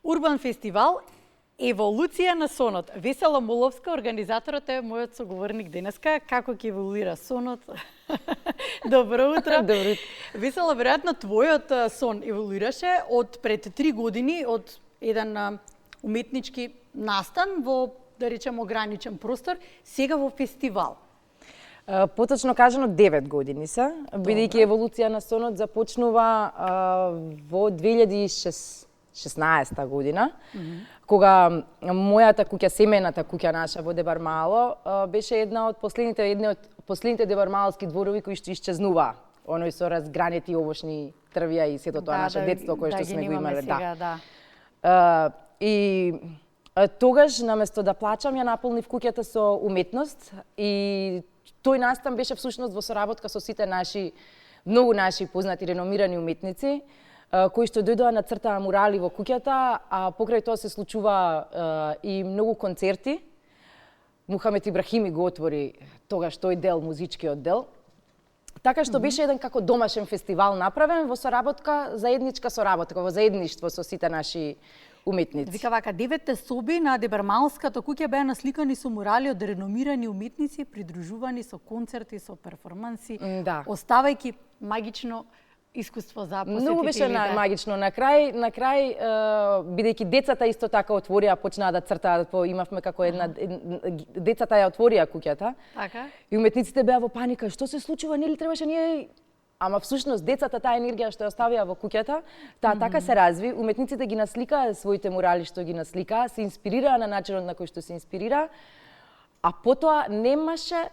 Урбан фестивал Еволуција на сонот. Весела Моловска, организаторот е мојот соговорник денеска. Како ќе еволуира сонот? Добро утро. Добро утро. Весела, веројатно твојот сон еволуираше од пред 3 години од еден уметнички настан во, да речем, ограничен простор, сега во фестивал. Поточно кажано 9 години се, бидејќи еволуција на сонот започнува во 2016 година, кога мојата куќа, семејната куќа наша во Дебармало, беше една од последните дебармалски дворови кои што исчезнува. Оној со разгранети овошни трвија и сето тоа наше детство кое што сме го имале. Сега, И тогаш, наместо да плачам, ја наполнив куќата со уметност и тој настан беше всушност во соработка со сите многу наши познати реномирани уметници, кои што дојдоа нацртаа мурали во куќата, а покрај тоа се случува и многу концерти. Мухамед Ибрахими го отвори тогаш тој дел, музичкиот дел. Така што беше еден како домашен фестивал направен во соработка, заедничка соработка, во заедништво со сите наши уметници. Вика вака, 9 соби на Дебармалската куќа беа насликани со мурали од реномирани уметници, придружувани со концерти, со перформанси, оставајќи магично искуство за посетителите. Многу беше магично. На крај, бидејќи децата исто така отворија, почнаа да цртаат, имавме како децата ја отворија куќата. Така. И уметниците беа во паника, што се случува, нели требаше ние. Ама всушност децата таа енергија што ја оставија во куќата, таа така се разви, уметниците ги насликаа своите мурали што ги насликаа, се инспирираа на начинот на кој што се инспирира, а потоа немаше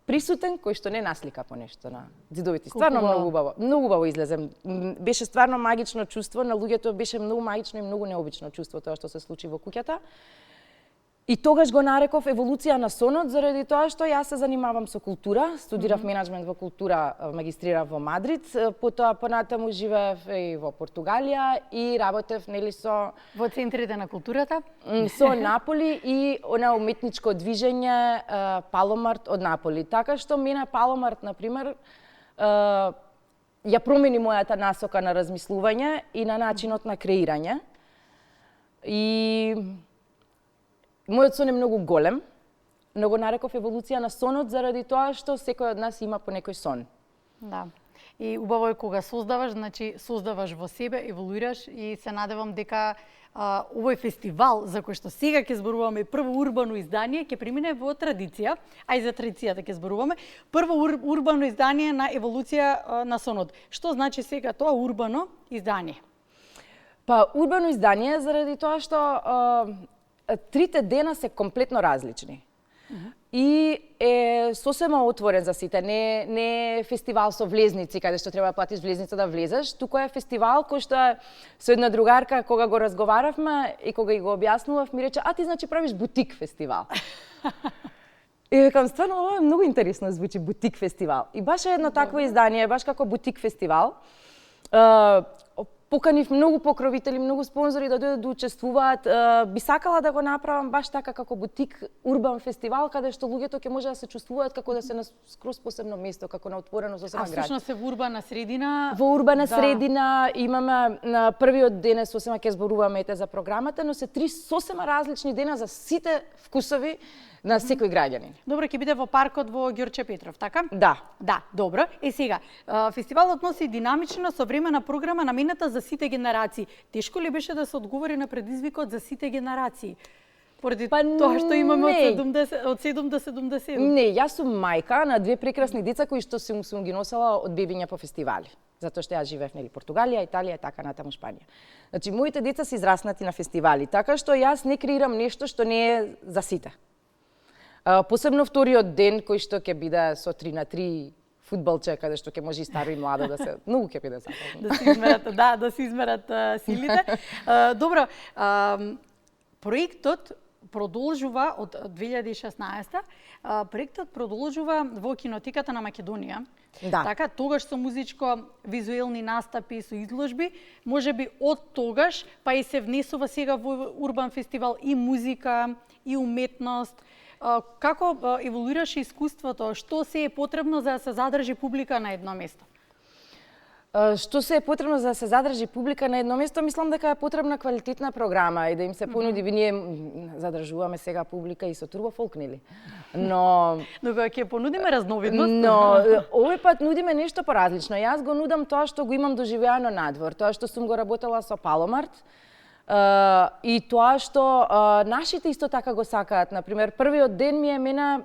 присутен кој што не наслика по нешто на ѕидовите. Стварно многу убаво излезе. Беше стварно магично чувство, на луѓето беше многу магично и многу необично чувство тоа што се случи во куќата. И тогаш го нареков еволуција на сонот, заради тоа што јас се занимавам со култура, студирав менеджмент во култура, магистрирав во Мадрид, потоа понатаму живеев и во Португалија и работев нели со во центрите на културата, со Наполи и она уметничко движење Паломарт од Наполи. Така што мене Паломарт на пример ја промени мојата насока на размислување и на начинот на креирање. И мојот сон е многу голем, но го нареков еволуција на сонот заради тоа што секој од нас има по некој сон. Да. И убаво е кога создаваш, значи создаваш во себе, еволуираш и се надевам дека овој фестивал за кој што сега ќе зборуваме прво урбано издание ќе премине во традиција, а и за традицијата ќе зборуваме. Прво урбано издание на еволуција на сонот. Што значи сега тоа урбано издание? Па урбано издание заради тоа што трите дена се комплетно различни. И е сосема отворен за сите. Не е фестивал со влезници, каде што треба да платиш влезница да влезеш, туку е фестивал кој што е со една другарка, кога го разговаравме и кога ги го објаснував, ми рече, а ти значи правиш бутик фестивал. И викам, стварно, ова е многу интересно звучи, бутик фестивал. И баш е едно такво издание, баш како бутик фестивал. Поканив многу покровители, многу спонзори да дојдат да учествуваат. Би сакала да го направам баш така како бутик урбан фестивал, каде што луѓето ќе може да се чувствуваат како да се на скроз посебно место, како на отворено сосема град. А всушност се во урбана средина? Во урбана средина имаме на првиот ден сосема ќе зборуваме за програмата, но се 3 сосема различни дена за сите вкусови на секој граѓанин. Добро, ќе биде во паркот во Ѓорче Петров, така? Да. Да, добро. Сега, фестивалот носи динамична, современа програма наменета за сите генерации. Тешко ли беше да се одговори на предизвикот за сите генерации? Поради тоа што имаме од 7 до 77. Не, јас сум мајка на 2 прекрасни деца кои што сум ги носела од бебиња по фестивали. Затоа што јас живеев нели Португалија, Италија, така натаму Шпанија. Значи моите деца се израснати на фестивали, така што јас не креирам нешто што не е за сите. Посебно вториот ден кој што ќе биде со 3 на 3 фудбалче, каде што ќе може и старо и младо да се многу ќе биде забавно. Да се измерат силите. Добро, проектот продолжува од 2016. Проектот продолжува во кинотеката на Македонија. Да. Така, тогаш со музичко-визуелни настапи, со изложби, можеби од тогаш, па и се внесува сега во Урбан фестивал и музика, и уметност. Како еволуираше искуството? Што се е потребно за да се задржи публика на едно место? Што се е потребно за да се задржи публика на едно место, мислам дека е потребна квалитетна програма и да им се понуди. Ние задржуваме сега публика и со турбо фолк, нели? Но кога ќе понудиме разновидност. Но овој пат нудиме нешто поразлично. Јас го нудам тоа што го имам доживеано надвор, тоа што сум го работела со Паломарт. И тоа што нашите исто така го сакаат. Например, првиот ден ми е мена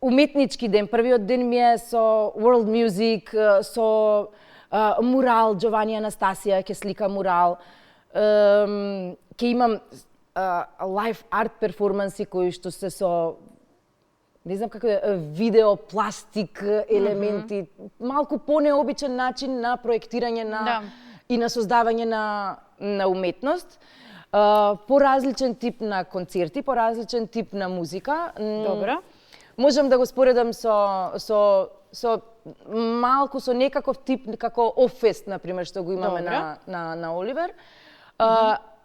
уметнички ден. Првиот ден ми е со world music, со мурал, Джовани Анастасија ќе слика мурал. Ќе имам лайв арт перформанси кои што се со не знам како видео, пластик, елементи, малку понеобичен начин на проектирање и на создавање на уметност. Поразличен тип на концерти, поразличен тип на музика. Добро. Можам да го споредам со малку со некаков тип како Оффест, например, што го имаме на Оливер.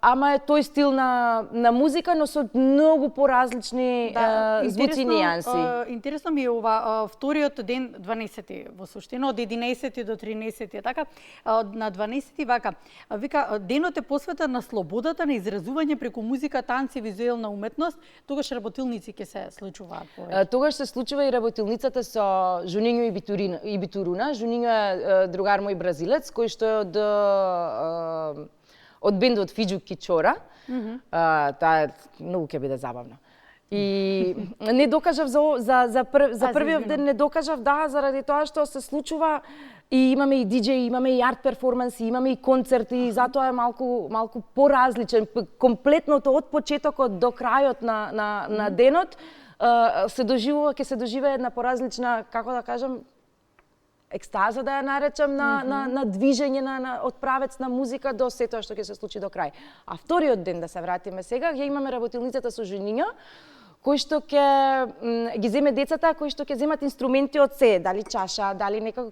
Ама е тој стил на музика, но со многу поразлични звуци и нијанси. Интересно ми е ова вториот ден, 12-ти во суштина, од 11 до 13 така, на 12 вака. Вика, денот е посветен на слободата на изразување преку музика, танци, визуелна уметност. Тогаш работилници ќе се случуваат повеќе. Тогаш се случува и работилницата со Жунињо и Битуруна. Жунињо е другар мој бразилец, кој што е од бендот Фиџу Кичора. Таа многу ќе биде забавно. И не докажав за првиот ден, не докажав, заради тоа што се случува и имаме и диџеи, имаме и арт перформанси, имаме и концерти, и затоа е малку поразличен. Комплетното од почетокот до крајот на денот ќе се доживее една поразлична, како да кажам, екстаза, да ја наречам, на движење од правец на музика до се тоа што ќе се случи до крај. А вториот ден, да се вратиме сега, ќе имаме работилницата со Жениња, кој што ќе ги земе децата, кои што ќе земат инструменти од се, дали чаша, дали некако,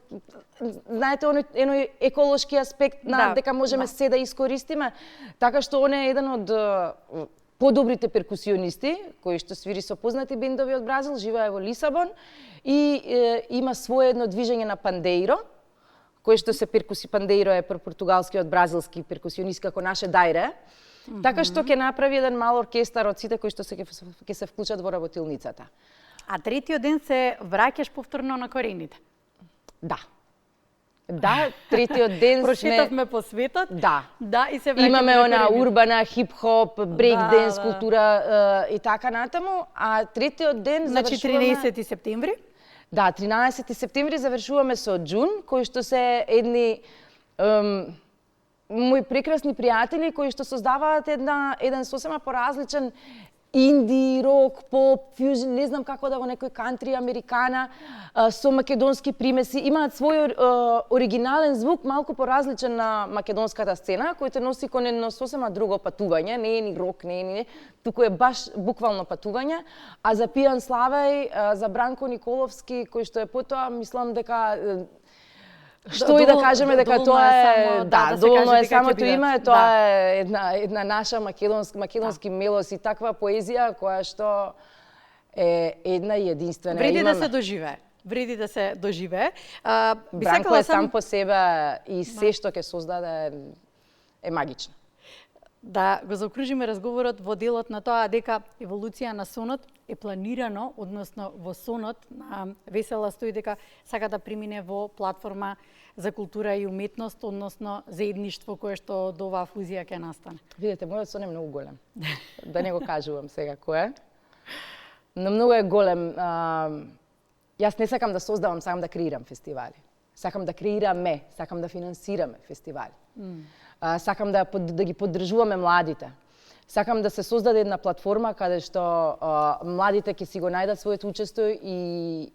знаете, оној еколошки аспект на дека можеме се да искористиме, така што он е еден од подобрите перкусионисти, кој што свири со познати бендови од Бразил, живее во Лисабон и има свое едно движење на пандеиро, кој што се пандеиро е португалскиот бразилски перкусионист како наше дајре. Така што ќе направи еден мал оркестар од сите кои што ќе се вклучат во работилницата. А третиот ден се враќаш повторно на корените? Да, третиот ден прошетавме по светот. Да, и се враќаме. Имаме она урбана, хип-хоп, брейк-денс култура и така натаму, а третиот ден завршуваме 13 септември. Да, 13 септември завршуваме со Джун, кои што се едни мои прекрасни пријатели кои што создаваат еден сосема поразличен инди, рок, поп, фјужн, не знам како да го некој кантри, американа, со македонски примеси. Имаат свој оригинален звук, малку поразличен на македонската сцена, кој те носи кон едно сосема друго патување, не е ни рок, не е ни, туку е баш буквално патување. А за Пијан Славеј, за Бранко Николовски, кој што е потоа, мислам дека што и да кажеме дека тоа е, доволно е самото име, тоа е една наша македонски мелос и таква поезија која што е една и единствена. Вреди да се доживее. Вреди да се доживее. Бранко е сам по себе и се што ќе создаде е магично. Да го заокружиме разговорот во делот на тоа дека еволуција на сонот е планирано, односно во сонот на Весела стои дека сака да премине во платформа за култура и уметност, односно заедништво кое што до оваа фузија ќе настане. Видете, мојот сон е многу голем. Да не го кажувам сега кој е. Но многу е голем. Јас не сакам да создавам, сакам да креирам фестивали. Сакам да креираме, сакам да финансираме фестивали. Сакам да ги поддржуваме младите. Сакам да се создаде една платформа каде што младите ќе си го најдат своето учество и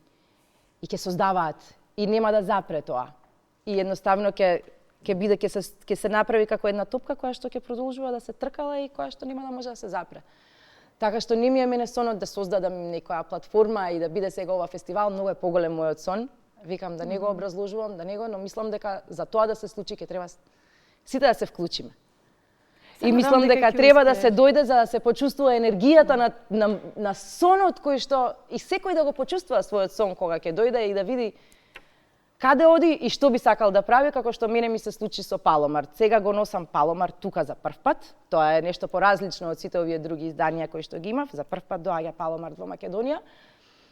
ќе создаваат и нема да запре тоа. И едноставно ќе се направи како една топка која што ќе продолжува да се тркала и која што нема да може да се запре. Така што не ми е мене сонот да создадам некоја платформа и да биде сега ова фестивал, многу е поголем мојот сон. Викам да не го образложувам, но мислам дека за тоа да се случи ќе треба сите да се вклучиме. И мислам дека треба да се дојде за да се почувствува енергијата на сонот кој што и секој да го почувствува својот сон кога ќе дојде и да види каде оди и што би сакал да прави, како што мене ми се случи со Паломарт. Сега го носам Паломарт тука за прв пат. Тоа е нешто поразлично од сите овие други изданија кои што ги имав. За прв пат доаѓа Паломарт во Македонија.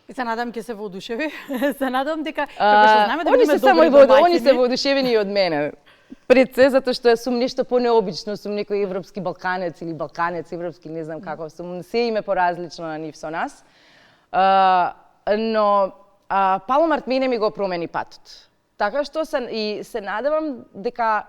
И се надам ќе се воодушеви. Се надам дека како што знаеме да бидеме добри домаќини. Они се воодушевени и од мене. Пред се, затоа што сум нешто понеобично, сум некој европски балканец или балканец, европски, не знам како, сум се име поразлично на нив со нас. Но Паломарт мене ми го промени патот. Така што се надевам дека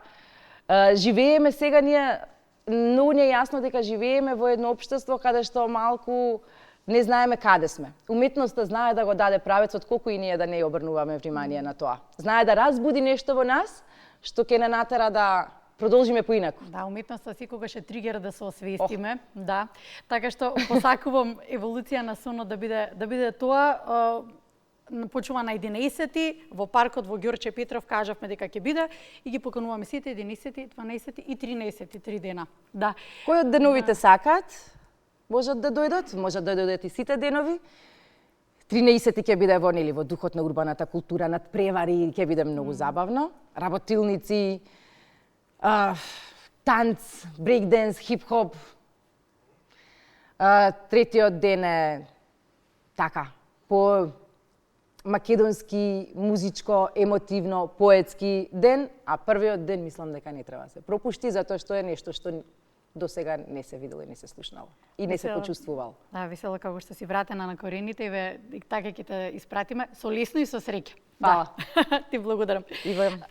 живееме сега ние, многу не е јасно дека живееме во едно општество каде што малку не знаеме каде сме. Уметноста знае да го даде правецот, колку и ние да не обрнуваме внимание на тоа. Знае да разбуди нешто во нас, што ќе не натера да продолжиме поинаку. Да, уметноста секогаш е тригер да се освестиме, да. Така што посакувам еволуција на сонот да биде тоа. Почнува на 11 во паркот во Ѓорче Петров, кажавме дека ќе биде и ги покануваме сите 11, 12 и 13 3 дена. Да. Кој од деновите сакаат? Можат да дојдат, можат да дојдат и сите денови. 13 ќе биде во духот на урбаната култура, надпревари, ќе биде многу забавно. Работилници, танц, брейкденс, хип-хоп. Третиот ден е така, по македонски, музичко, емотивно, поетски ден, а првиот ден мислам дека не треба да се пропушти, затоа што е нешто што до сега не се видело и не се слушнало. И не се почувствувал. Да, весело како што си вратена на корените и така ќе те испратиме со лесно и со среќа. Фала. Да. Ти благодарам. И вам.